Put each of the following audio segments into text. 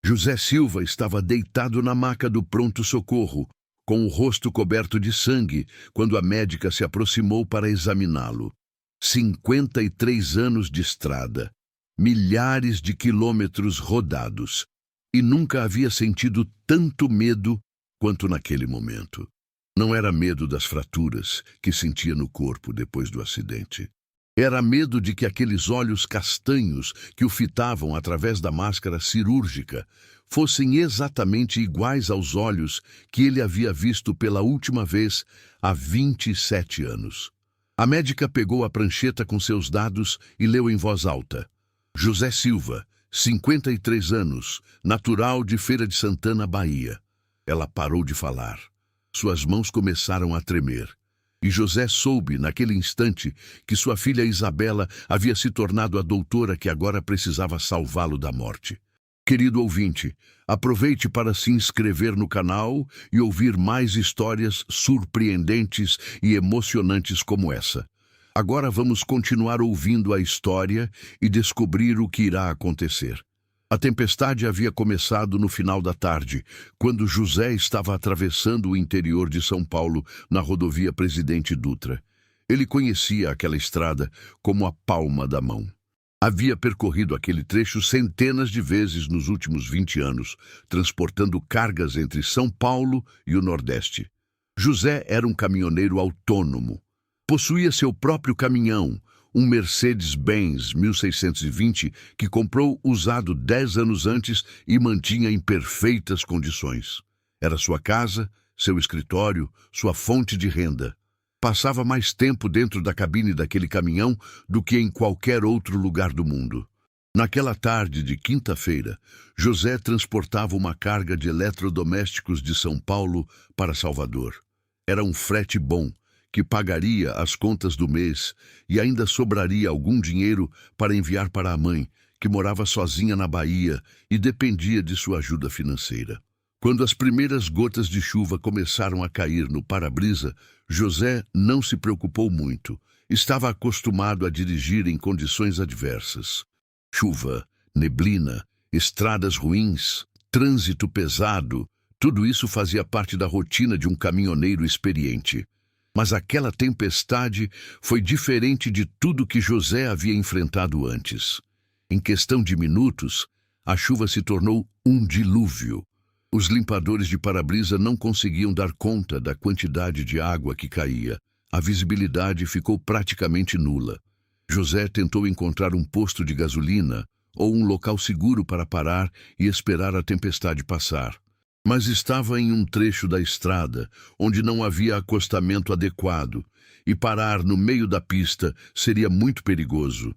José Silva estava deitado na maca do pronto-socorro, com o rosto coberto de sangue, quando a médica se aproximou para examiná-lo. 53 anos de estrada, milhares de quilômetros rodados, e nunca havia sentido tanto medo quanto naquele momento. Não era medo das fraturas que sentia no corpo depois do acidente. Era medo de que aqueles olhos castanhos que o fitavam através da máscara cirúrgica fossem exatamente iguais aos olhos que ele havia visto pela última vez há 27 anos. A médica pegou a prancheta com seus dados e leu em voz alta. José Silva, 53 anos, natural de Feira de Santana, Bahia. Ela parou de falar. Suas mãos começaram a tremer. E José soube, naquele instante, que sua filha Isabela havia se tornado a doutora que agora precisava salvá-lo da morte. Querido ouvinte, aproveite para se inscrever no canal e ouvir mais histórias surpreendentes e emocionantes como essa. Agora vamos continuar ouvindo a história e descobrir o que irá acontecer. A tempestade havia começado no final da tarde, quando José estava atravessando o interior de São Paulo na rodovia Presidente Dutra. Ele conhecia aquela estrada como a palma da mão. Havia percorrido aquele trecho centenas de vezes nos últimos 20 anos, transportando cargas entre São Paulo e o Nordeste. José era um caminhoneiro autônomo. Possuía seu próprio caminhão, um Mercedes-Benz 1620 que comprou usado 10 anos antes e mantinha em perfeitas condições. Era sua casa, seu escritório, sua fonte de renda. Passava mais tempo dentro da cabine daquele caminhão do que em qualquer outro lugar do mundo. Naquela tarde de quinta-feira, José transportava uma carga de eletrodomésticos de São Paulo para Salvador. Era um frete bom, que pagaria as contas do mês e ainda sobraria algum dinheiro para enviar para a mãe, que morava sozinha na Bahia e dependia de sua ajuda financeira. Quando as primeiras gotas de chuva começaram a cair no para-brisa, José não se preocupou muito. Estava acostumado a dirigir em condições adversas. Chuva, neblina, estradas ruins, trânsito pesado, tudo isso fazia parte da rotina de um caminhoneiro experiente. Mas aquela tempestade foi diferente de tudo que José havia enfrentado antes. Em questão de minutos, a chuva se tornou um dilúvio. Os limpadores de para-brisa não conseguiam dar conta da quantidade de água que caía. A visibilidade ficou praticamente nula. José tentou encontrar um posto de gasolina ou um local seguro para parar e esperar a tempestade passar. Mas estava em um trecho da estrada onde não havia acostamento adequado e parar no meio da pista seria muito perigoso.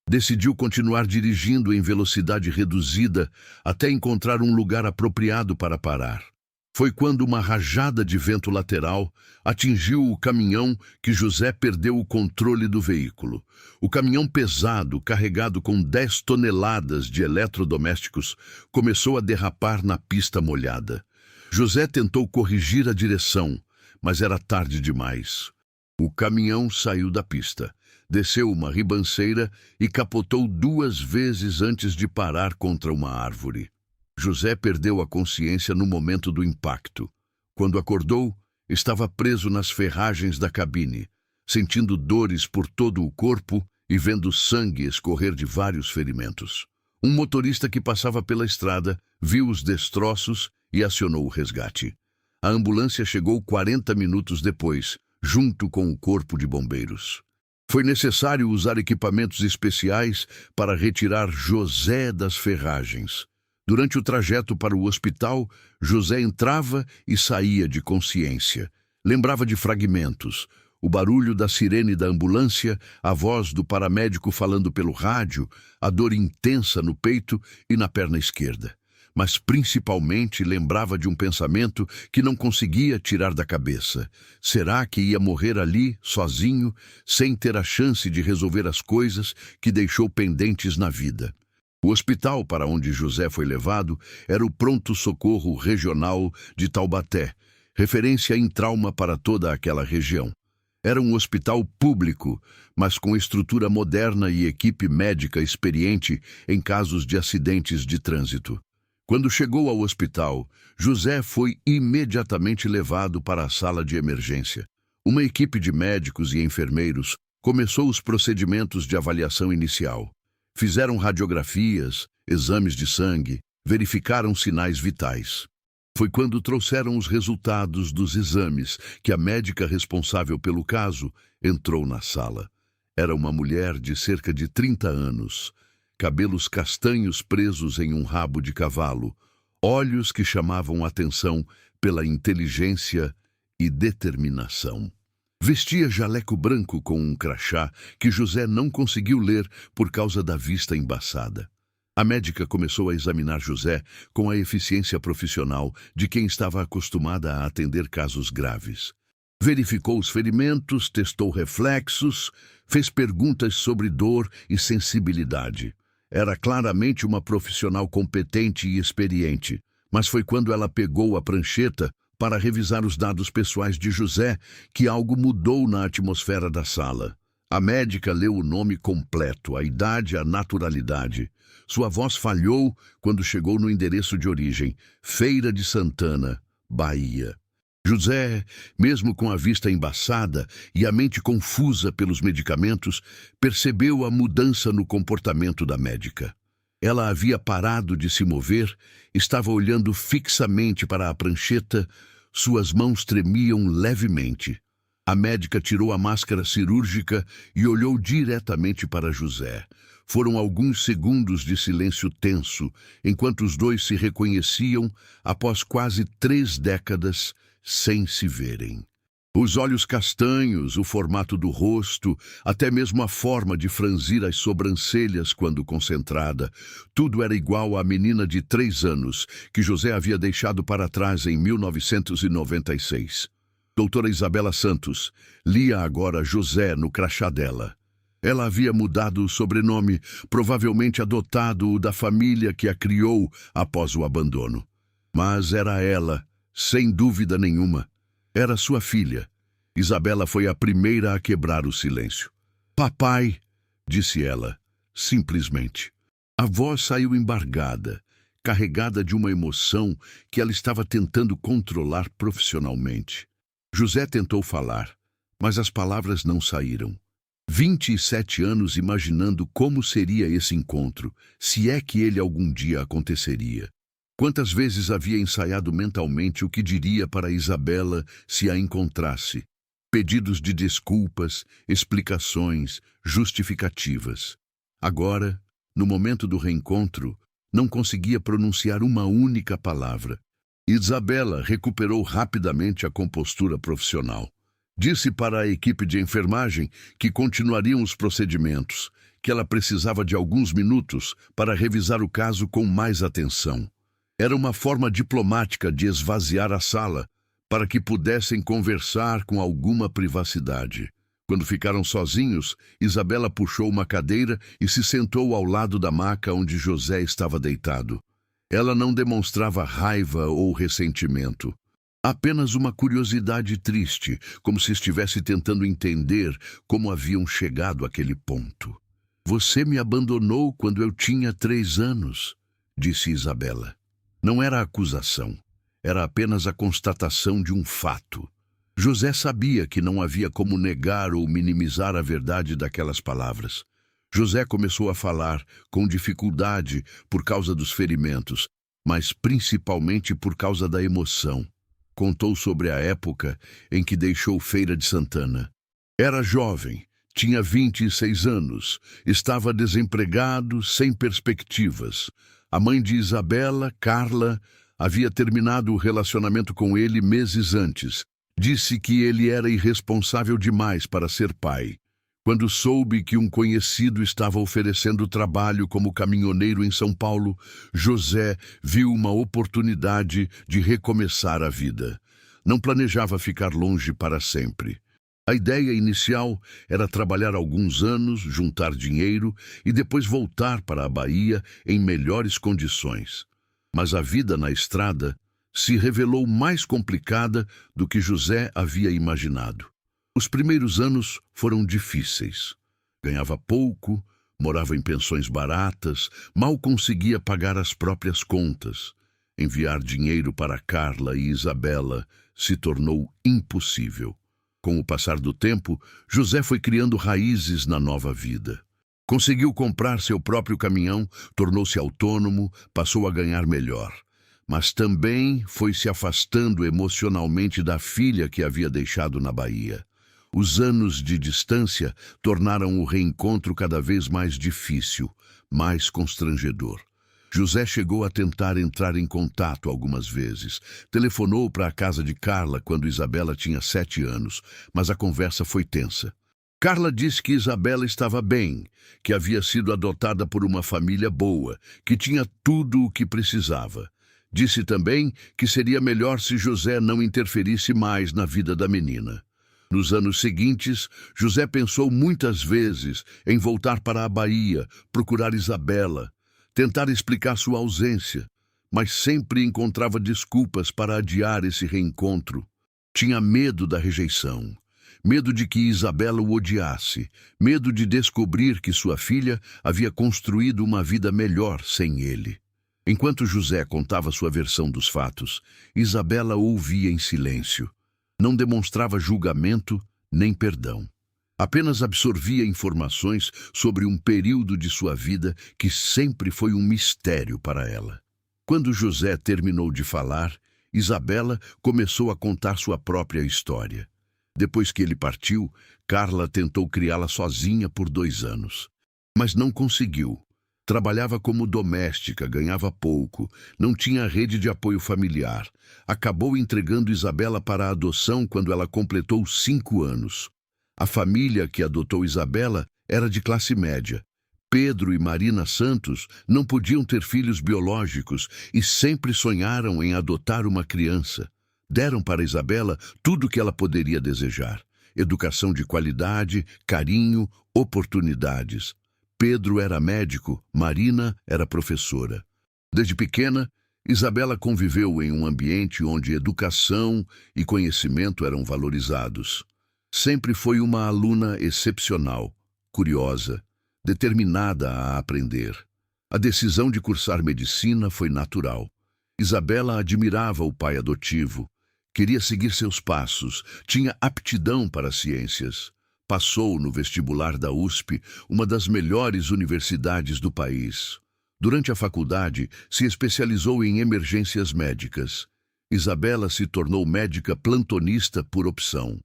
Decidiu continuar dirigindo em velocidade reduzida até encontrar um lugar apropriado para parar. Foi quando uma rajada de vento lateral atingiu o caminhão que José perdeu o controle do veículo. O caminhão pesado, carregado com 10 toneladas de eletrodomésticos, começou a derrapar na pista molhada. José tentou corrigir a direção, mas era tarde demais. O caminhão saiu da pista, desceu uma ribanceira e capotou 2 vezes antes de parar contra uma árvore. José perdeu a consciência no momento do impacto. Quando acordou, estava preso nas ferragens da cabine, sentindo dores por todo o corpo e vendo sangue escorrer de vários ferimentos. Um motorista que passava pela estrada viu os destroços e acionou o resgate. A ambulância chegou 40 minutos depois, junto com o corpo de bombeiros. Foi necessário usar equipamentos especiais para retirar José das ferragens. Durante o trajeto para o hospital, José entrava e saía de consciência. Lembrava de fragmentos, o barulho da sirene da ambulância, a voz do paramédico falando pelo rádio, a dor intensa no peito e na perna esquerda. Mas principalmente lembrava de um pensamento que não conseguia tirar da cabeça. Será que ia morrer ali, sozinho, sem ter a chance de resolver as coisas que deixou pendentes na vida? O hospital para onde José foi levado era o Pronto-Socorro Regional de Taubaté, referência em trauma para toda aquela região. Era um hospital público, mas com estrutura moderna e equipe médica experiente em casos de acidentes de trânsito. Quando chegou ao hospital, José foi imediatamente levado para a sala de emergência. Uma equipe de médicos e enfermeiros começou os procedimentos de avaliação inicial. Fizeram radiografias, exames de sangue, verificaram sinais vitais. Foi quando trouxeram os resultados dos exames que a médica responsável pelo caso entrou na sala. Era uma mulher de cerca de 30 anos, cabelos castanhos presos em um rabo de cavalo, olhos que chamavam atenção pela inteligência e determinação. Vestia jaleco branco com um crachá que José não conseguiu ler por causa da vista embaçada. A médica começou a examinar José com a eficiência profissional de quem estava acostumada a atender casos graves. Verificou os ferimentos, testou reflexos, fez perguntas sobre dor e sensibilidade. Era claramente uma profissional competente e experiente, mas foi quando ela pegou a prancheta para revisar os dados pessoais de José que algo mudou na atmosfera da sala. A médica leu o nome completo, a idade, a naturalidade. Sua voz falhou quando chegou no endereço de origem, Feira de Santana, Bahia. José, mesmo com a vista embaçada e a mente confusa pelos medicamentos, percebeu a mudança no comportamento da médica. Ela havia parado de se mover, estava olhando fixamente para a prancheta, suas mãos tremiam levemente. A médica tirou a máscara cirúrgica e olhou diretamente para José. Foram alguns segundos de silêncio tenso, enquanto os dois se reconheciam após quase 3 décadas sem se verem. Os olhos castanhos, o formato do rosto, até mesmo a forma de franzir as sobrancelhas quando concentrada, tudo era igual à menina de 3 anos que José havia deixado para trás em 1996. Doutora Isabela Santos lia agora José no crachá dela. Ela havia mudado o sobrenome, provavelmente adotado o da família que a criou após o abandono. Mas era ela, sem dúvida nenhuma. Era sua filha. Isabela foi a primeira a quebrar o silêncio. "Papai", disse ela, simplesmente. A voz saiu embargada, carregada de uma emoção que ela estava tentando controlar profissionalmente. José tentou falar, mas as palavras não saíram. 27 anos imaginando como seria esse encontro, se é que ele algum dia aconteceria. Quantas vezes havia ensaiado mentalmente o que diria para Isabela se a encontrasse? Pedidos de desculpas, explicações, justificativas. Agora, no momento do reencontro, não conseguia pronunciar uma única palavra. Isabela recuperou rapidamente a compostura profissional. Disse para a equipe de enfermagem que continuariam os procedimentos, que ela precisava de alguns minutos para revisar o caso com mais atenção. Era uma forma diplomática de esvaziar a sala, para que pudessem conversar com alguma privacidade. Quando ficaram sozinhos, Isabela puxou uma cadeira e se sentou ao lado da maca onde José estava deitado. Ela não demonstrava raiva ou ressentimento. Apenas uma curiosidade triste, como se estivesse tentando entender como haviam chegado àquele ponto. "Você me abandonou quando eu tinha 3 anos", disse Isabela. Não era acusação, era apenas a constatação de um fato. José sabia que não havia como negar ou minimizar a verdade daquelas palavras. José começou a falar com dificuldade por causa dos ferimentos, mas principalmente por causa da emoção. Contou sobre a época em que deixou Feira de Santana. Era jovem, tinha 26 anos, estava desempregado, sem perspectivas. A mãe de Isabela, Carla, havia terminado o relacionamento com ele meses antes. Disse que ele era irresponsável demais para ser pai. Quando soube que um conhecido estava oferecendo trabalho como caminhoneiro em São Paulo, José viu uma oportunidade de recomeçar a vida. Não planejava ficar longe para sempre. A ideia inicial era trabalhar alguns anos, juntar dinheiro e depois voltar para a Bahia em melhores condições. Mas a vida na estrada se revelou mais complicada do que José havia imaginado. Os primeiros anos foram difíceis. Ganhava pouco, morava em pensões baratas, mal conseguia pagar as próprias contas. Enviar dinheiro para Carla e Isabela se tornou impossível. Com o passar do tempo, José foi criando raízes na nova vida. Conseguiu comprar seu próprio caminhão, tornou-se autônomo, passou a ganhar melhor. Mas também foi se afastando emocionalmente da filha que havia deixado na Bahia. Os anos de distância tornaram o reencontro cada vez mais difícil, mais constrangedor. José chegou a tentar entrar em contato algumas vezes. Telefonou para a casa de Carla quando Isabela tinha 7 anos, mas a conversa foi tensa. Carla disse que Isabela estava bem, que havia sido adotada por uma família boa, que tinha tudo o que precisava. Disse também que seria melhor se José não interferisse mais na vida da menina. Nos anos seguintes, José pensou muitas vezes em voltar para a Bahia, procurar Isabela, tentar explicar sua ausência, mas sempre encontrava desculpas para adiar esse reencontro. Tinha medo da rejeição, medo de que Isabela o odiasse, medo de descobrir que sua filha havia construído uma vida melhor sem ele. Enquanto José contava sua versão dos fatos, Isabela ouvia em silêncio. Não demonstrava julgamento nem perdão. Apenas absorvia informações sobre um período de sua vida que sempre foi um mistério para ela. Quando José terminou de falar, Isabela começou a contar sua própria história. Depois que ele partiu, Carla tentou criá-la sozinha por 2 anos. Mas não conseguiu. Trabalhava como doméstica, ganhava pouco, não tinha rede de apoio familiar. Acabou entregando Isabela para a adoção quando ela completou 5 anos. A família que adotou Isabela era de classe média. Pedro e Marina Santos não podiam ter filhos biológicos e sempre sonharam em adotar uma criança. Deram para Isabela tudo o que ela poderia desejar: educação de qualidade, carinho, oportunidades. Pedro era médico, Marina era professora. Desde pequena, Isabela conviveu em um ambiente onde educação e conhecimento eram valorizados. Sempre foi uma aluna excepcional, curiosa, determinada a aprender. A decisão de cursar medicina foi natural. Isabela admirava o pai adotivo, queria seguir seus passos, tinha aptidão para as ciências. Passou no vestibular da USP, uma das melhores universidades do país. Durante a faculdade, se especializou em emergências médicas. Isabela se tornou médica plantonista por opção.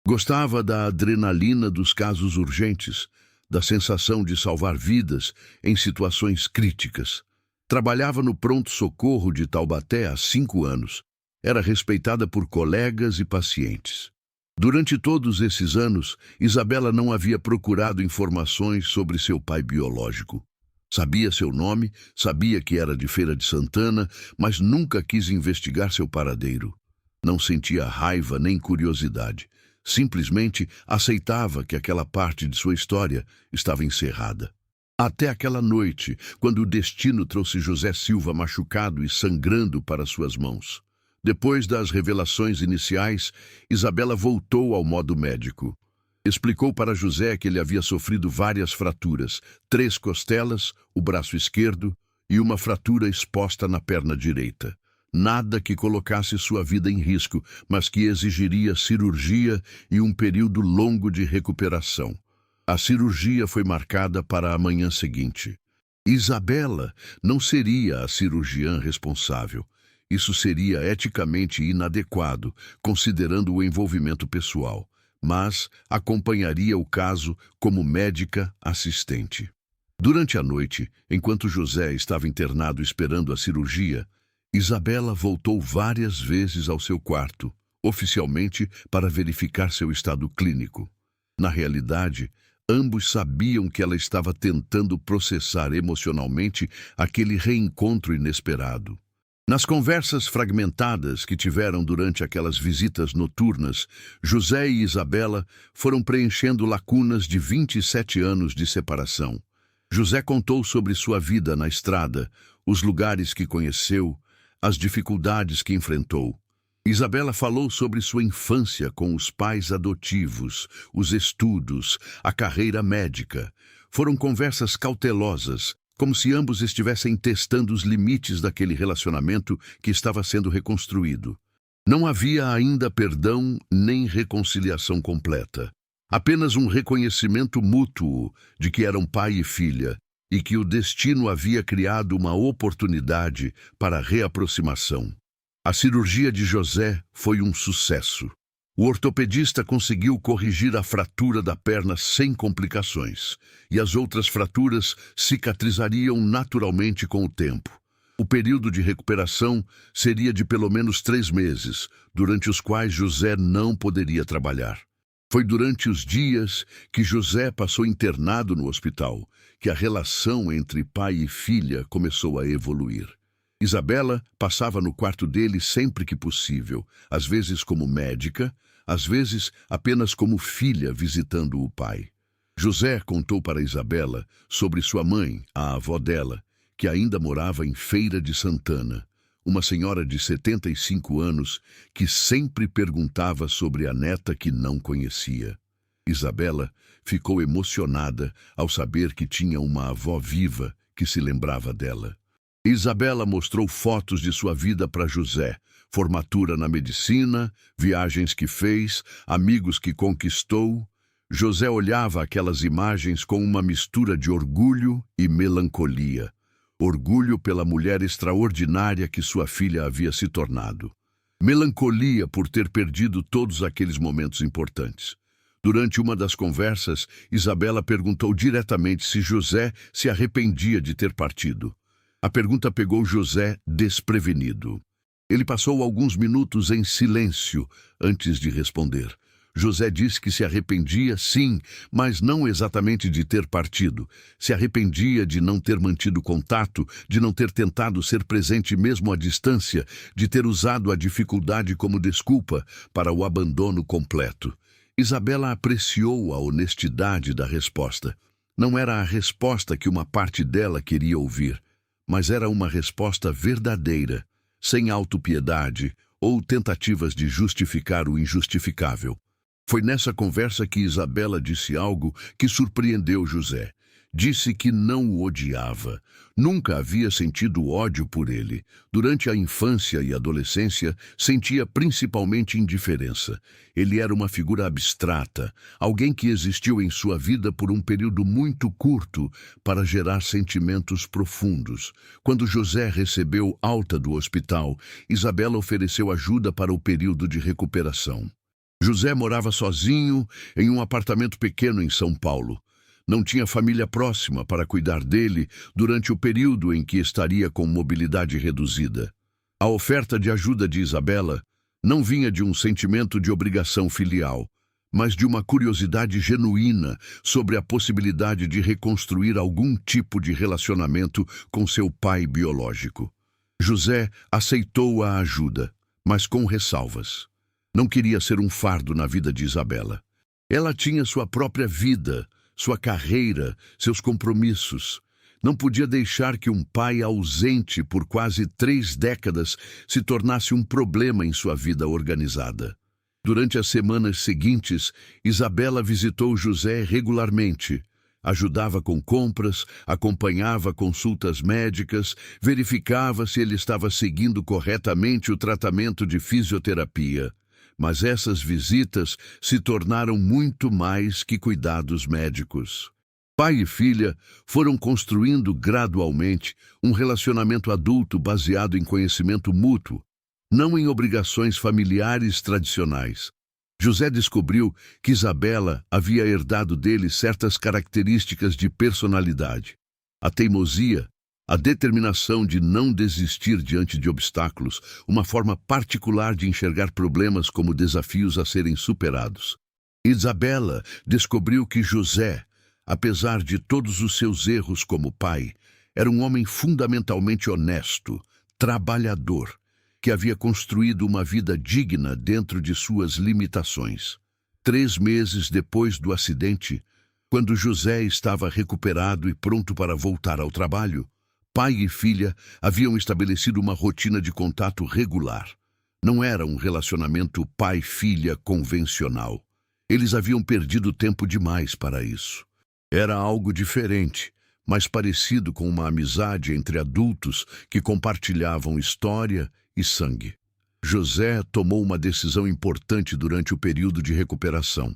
Gostava da adrenalina dos casos urgentes, da sensação de salvar vidas em situações críticas. Trabalhava no pronto-socorro de Taubaté há 5 anos. Era respeitada por colegas e pacientes. Durante todos esses anos, Isabela não havia procurado informações sobre seu pai biológico. Sabia seu nome, sabia que era de Feira de Santana, mas nunca quis investigar seu paradeiro. Não sentia raiva nem curiosidade. Simplesmente aceitava que aquela parte de sua história estava encerrada. Até aquela noite, quando o destino trouxe José Silva machucado e sangrando para suas mãos. Depois das revelações iniciais, Isabela voltou ao modo médico. Explicou para José que ele havia sofrido várias fraturas, 3 costelas, o braço esquerdo e uma fratura exposta na perna direita. Nada que colocasse sua vida em risco, mas que exigiria cirurgia e um período longo de recuperação. A cirurgia foi marcada para a manhã seguinte. Isabela não seria a cirurgiã responsável. Isso seria eticamente inadequado, considerando o envolvimento pessoal, mas acompanharia o caso como médica assistente. Durante a noite, enquanto José estava internado esperando a cirurgia, Isabela voltou várias vezes ao seu quarto, oficialmente para verificar seu estado clínico. Na realidade, ambos sabiam que ela estava tentando processar emocionalmente aquele reencontro inesperado. Nas conversas fragmentadas que tiveram durante aquelas visitas noturnas, José e Isabela foram preenchendo lacunas de 27 anos de separação. José contou sobre sua vida na estrada, os lugares que conheceu, as dificuldades que enfrentou. Isabela falou sobre sua infância com os pais adotivos, os estudos, a carreira médica. Foram conversas cautelosas, como se ambos estivessem testando os limites daquele relacionamento que estava sendo reconstruído. Não havia ainda perdão nem reconciliação completa. Apenas um reconhecimento mútuo de que eram pai e filha e que o destino havia criado uma oportunidade para a reaproximação. A cirurgia de José foi um sucesso. O ortopedista conseguiu corrigir a fratura da perna sem complicações, e as outras fraturas cicatrizariam naturalmente com o tempo. O período de recuperação seria de pelo menos 3 meses, durante os quais José não poderia trabalhar. Foi durante os dias que José passou internado no hospital que a relação entre pai e filha começou a evoluir. Isabela passava no quarto dele sempre que possível, às vezes como médica, às vezes apenas como filha visitando o pai. José contou para Isabela sobre sua mãe, a avó dela, que ainda morava em Feira de Santana, uma senhora de 75 anos que sempre perguntava sobre a neta que não conhecia. Isabela ficou emocionada ao saber que tinha uma avó viva que se lembrava dela. Isabela mostrou fotos de sua vida para José, formatura na medicina, viagens que fez, amigos que conquistou. José olhava aquelas imagens com uma mistura de orgulho e melancolia. Orgulho pela mulher extraordinária que sua filha havia se tornado. Melancolia por ter perdido todos aqueles momentos importantes. Durante uma das conversas, Isabela perguntou diretamente se José se arrependia de ter partido. A pergunta pegou José desprevenido. Ele passou alguns minutos em silêncio antes de responder. José disse que se arrependia, sim, mas não exatamente de ter partido. Se arrependia de não ter mantido contato, de não ter tentado ser presente mesmo à distância, de ter usado a dificuldade como desculpa para o abandono completo. Isabela apreciou a honestidade da resposta. Não era a resposta que uma parte dela queria ouvir, mas era uma resposta verdadeira, sem autopiedade ou tentativas de justificar o injustificável. Foi nessa conversa que Isabela disse algo que surpreendeu José. Disse que não o odiava. Nunca havia sentido ódio por ele. Durante a infância e adolescência, sentia principalmente indiferença. Ele era uma figura abstrata, alguém que existiu em sua vida por um período muito curto para gerar sentimentos profundos. Quando José recebeu alta do hospital, Isabela ofereceu ajuda para o período de recuperação. José morava sozinho em um apartamento pequeno em São Paulo. Não tinha família próxima para cuidar dele durante o período em que estaria com mobilidade reduzida. A oferta de ajuda de Isabela não vinha de um sentimento de obrigação filial, mas de uma curiosidade genuína sobre a possibilidade de reconstruir algum tipo de relacionamento com seu pai biológico. José aceitou a ajuda, mas com ressalvas. Não queria ser um fardo na vida de Isabela. Ela tinha sua própria vida, sua carreira, seus compromissos. Não podia deixar que um pai ausente por quase 3 décadas se tornasse um problema em sua vida organizada. Durante as semanas seguintes, Isabela visitou José regularmente. Ajudava com compras, acompanhava consultas médicas, verificava se ele estava seguindo corretamente o tratamento de fisioterapia. Mas essas visitas se tornaram muito mais que cuidados médicos. Pai e filha foram construindo gradualmente um relacionamento adulto baseado em conhecimento mútuo, não em obrigações familiares tradicionais. José descobriu que Isabela havia herdado dele certas características de personalidade. A teimosia, a determinação de não desistir diante de obstáculos, uma forma particular de enxergar problemas como desafios a serem superados. Isabela descobriu que José, apesar de todos os seus erros como pai, era um homem fundamentalmente honesto, trabalhador, que havia construído uma vida digna dentro de suas limitações. 3 meses depois do acidente, quando José estava recuperado e pronto para voltar ao trabalho, pai e filha haviam estabelecido uma rotina de contato regular. Não era um relacionamento pai-filha convencional. Eles haviam perdido tempo demais para isso. Era algo diferente, mais parecido com uma amizade entre adultos que compartilhavam história e sangue. José tomou uma decisão importante durante o período de recuperação.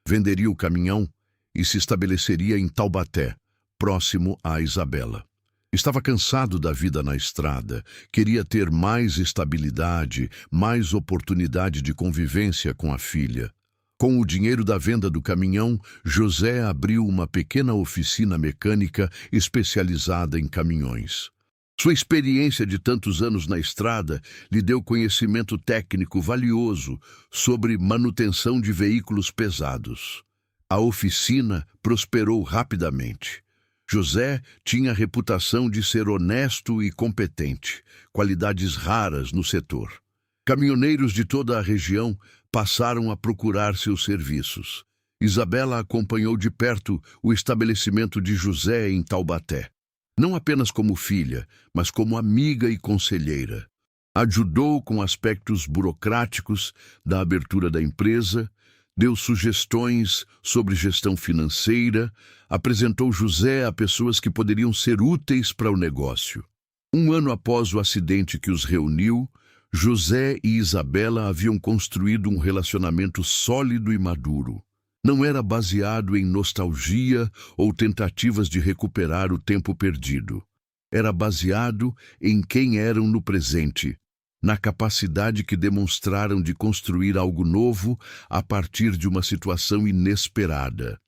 Venderia o caminhão e se estabeleceria em Taubaté, próximo a Isabela. Estava cansado da vida na estrada, queria ter mais estabilidade, mais oportunidade de convivência com a filha. Com o dinheiro da venda do caminhão, José abriu uma pequena oficina mecânica especializada em caminhões. Sua experiência de tantos anos na estrada lhe deu conhecimento técnico valioso sobre manutenção de veículos pesados. A oficina prosperou rapidamente. José tinha a reputação de ser honesto e competente, qualidades raras no setor. Caminhoneiros de toda a região passaram a procurar seus serviços. Isabela acompanhou de perto o estabelecimento de José em Taubaté. Não apenas como filha, mas como amiga e conselheira. Ajudou com aspectos burocráticos da abertura da empresa, deu sugestões sobre gestão financeira, apresentou José a pessoas que poderiam ser úteis para o negócio. Um ano após o acidente que os reuniu, José e Isabela haviam construído um relacionamento sólido e maduro. Não era baseado em nostalgia ou tentativas de recuperar o tempo perdido. Era baseado em quem eram no presente, na capacidade que demonstraram de construir algo novo a partir de uma situação inesperada.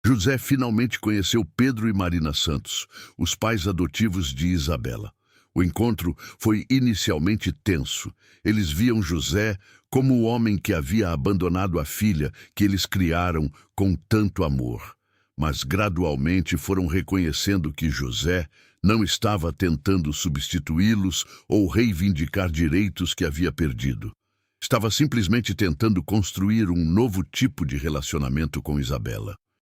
José finalmente conheceu Pedro e Marina Santos, os pais adotivos de Isabela. O encontro foi inicialmente tenso. Eles viam José como o homem que havia abandonado a filha que eles criaram com tanto amor. Mas gradualmente foram reconhecendo que José não estava tentando substituí-los ou reivindicar direitos que havia perdido. Estava simplesmente tentando construir um novo tipo de relacionamento com Isabela.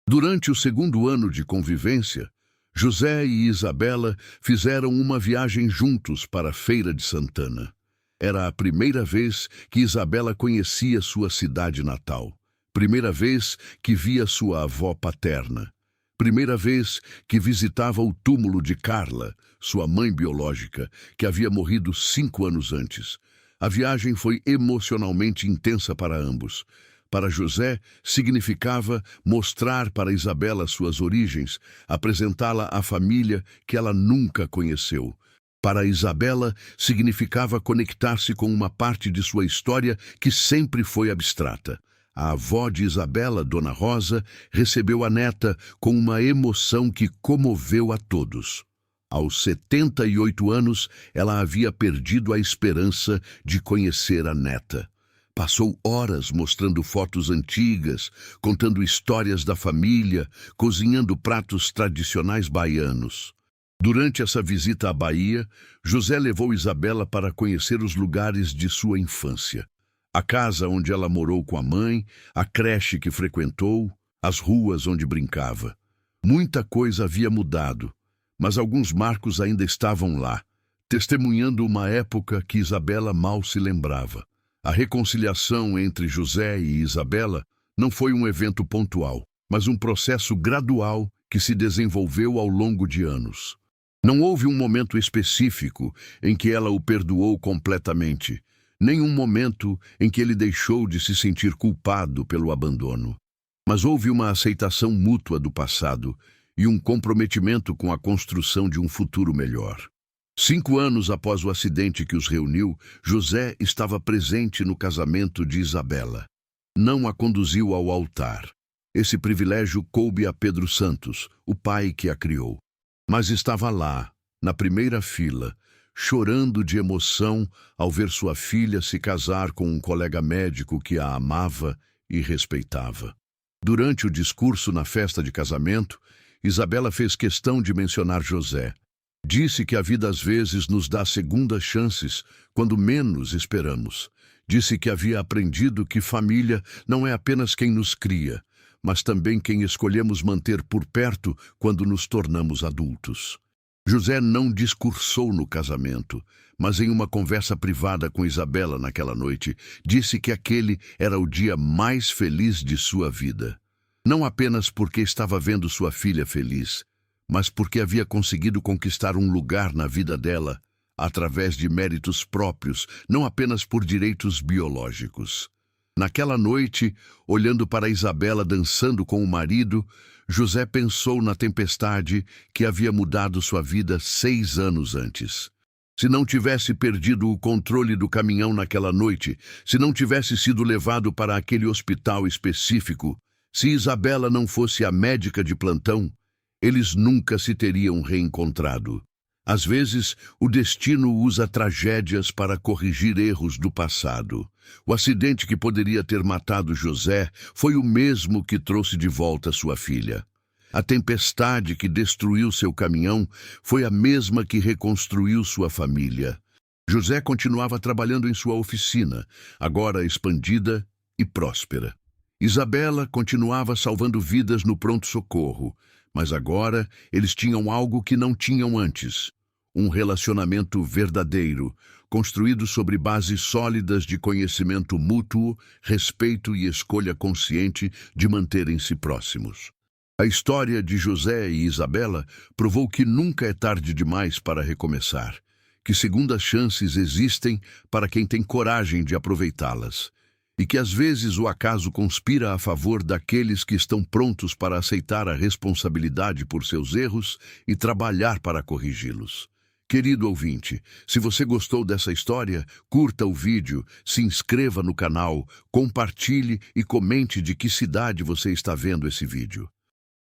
Durante o segundo ano de convivência, José e Isabela fizeram uma viagem juntos para a Feira de Santana. Era a primeira vez que Isabela conhecia sua cidade natal. Primeira vez que via sua avó paterna. Primeira vez que visitava o túmulo de Carla, sua mãe biológica, que havia morrido 5 anos antes. A viagem foi emocionalmente intensa para ambos. Para José, significava mostrar para Isabela suas origens, apresentá-la à família que ela nunca conheceu. Para Isabela, significava conectar-se com uma parte de sua história que sempre foi abstrata. A avó de Isabela, Dona Rosa, recebeu a neta com uma emoção que comoveu a todos. Aos 78 anos, ela havia perdido a esperança de conhecer a neta. Passou horas mostrando fotos antigas, contando histórias da família, cozinhando pratos tradicionais baianos. Durante essa visita à Bahia, José levou Isabela para conhecer os lugares de sua infância. A casa onde ela morou com a mãe, a creche que frequentou, as ruas onde brincava. Muita coisa havia mudado, mas alguns marcos ainda estavam lá, testemunhando uma época que Isabela mal se lembrava. A reconciliação entre José e Isabela não foi um evento pontual, mas um processo gradual que se desenvolveu ao longo de anos. Não houve um momento específico em que ela o perdoou completamente, nem um momento em que ele deixou de se sentir culpado pelo abandono. Mas houve uma aceitação mútua do passado e um comprometimento com a construção de um futuro melhor. 5 anos após o acidente que os reuniu, José estava presente no casamento de Isabela. Não a conduziu ao altar. Esse privilégio coube a Pedro Santos, o pai que a criou. Mas estava lá, na primeira fila, chorando de emoção ao ver sua filha se casar com um colega médico que a amava e respeitava. Durante o discurso na festa de casamento, Isabela fez questão de mencionar José. Disse que a vida às vezes nos dá segundas chances quando menos esperamos. Disse que havia aprendido que família não é apenas quem nos cria, mas também quem escolhemos manter por perto quando nos tornamos adultos. José não discursou no casamento, mas em uma conversa privada com Isabela naquela noite, disse que aquele era o dia mais feliz de sua vida. Não apenas porque estava vendo sua filha feliz, mas porque havia conseguido conquistar um lugar na vida dela através de méritos próprios, não apenas por direitos biológicos. Naquela noite, olhando para Isabela dançando com o marido, José pensou na tempestade que havia mudado sua vida 6 anos antes. Se não tivesse perdido o controle do caminhão naquela noite, se não tivesse sido levado para aquele hospital específico, se Isabela não fosse a médica de plantão, eles nunca se teriam reencontrado. Às vezes, o destino usa tragédias para corrigir erros do passado. O acidente que poderia ter matado José foi o mesmo que trouxe de volta sua filha. A tempestade que destruiu seu caminhão foi a mesma que reconstruiu sua família. José continuava trabalhando em sua oficina, agora expandida e próspera. Isabela continuava salvando vidas no pronto-socorro, mas agora eles tinham algo que não tinham antes. Um relacionamento verdadeiro, construído sobre bases sólidas de conhecimento mútuo, respeito e escolha consciente de manterem-se próximos. A história de José e Isabela provou que nunca é tarde demais para recomeçar, que segundas chances existem para quem tem coragem de aproveitá-las, e que às vezes o acaso conspira a favor daqueles que estão prontos para aceitar a responsabilidade por seus erros e trabalhar para corrigi-los. Querido ouvinte, se você gostou dessa história, curta o vídeo, se inscreva no canal, compartilhe e comente de que cidade você está vendo esse vídeo.